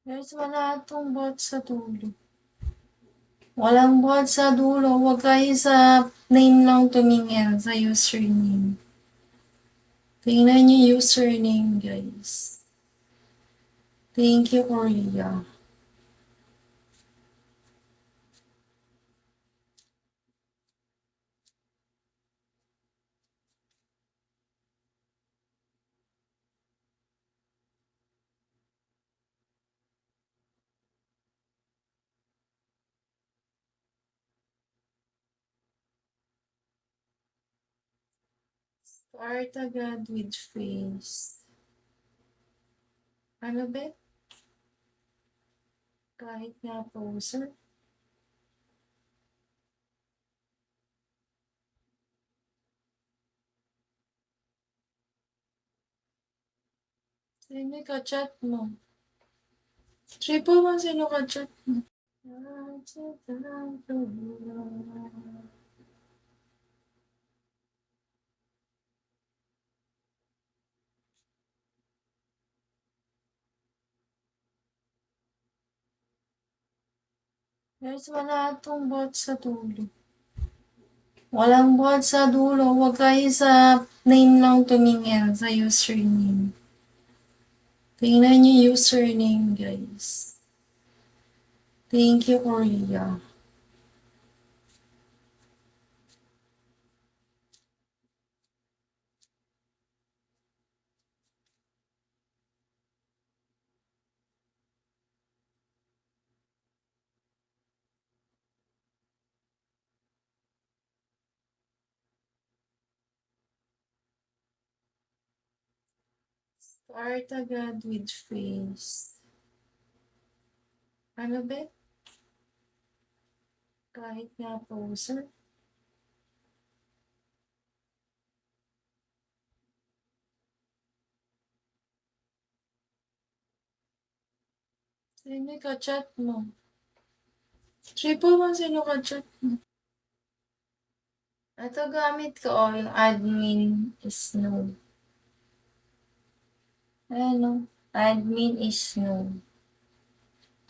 Guys, wala itong bot sa dulo. Walang bot sa dulo. Huwag kayo sa name lang tumingin, sa username. Tingnan niyo username, guys. Thank you, Korea. Start agad with face. Ano ba? Kahit nga poser. Sino ka-chat mo? Triple mo sino ka-chat mo? Guys, wala itong bot sa dulo. Walang bot sa dulo. Huwag kayo sa name lang tumingin, sa username. Tingnan niyo username, guys. Thank you, Korea. Start agad with face. Ano ba? Kahit nga poser. Sino ka-chat mo? Triple mo sino ka-chat mo? Ito gamit ko, yung admin is no. Ano? Admin is no.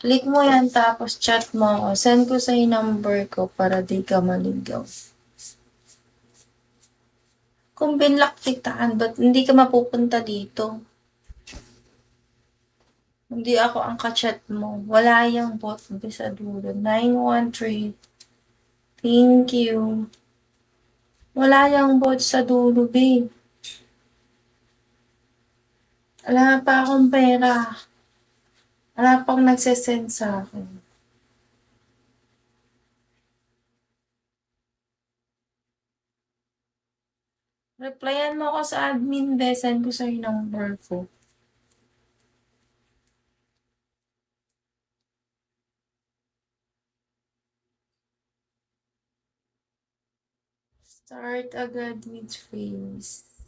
Click mo yan tapos chat mo ako. Send ko sa number ko para di ka maligaw. Kung binlock kitaan, ba't hindi ka mapupunta dito? Hindi ako ang kachat mo. Wala yung bot sa dulo. 913. Thank you. Wala yung bot sa dulo, babe. Wala pa akong pera. Wala pang nagsesend sa akin. Replyan mo ako sa admin, send ko sa'yo yung number ko. Start agad with face.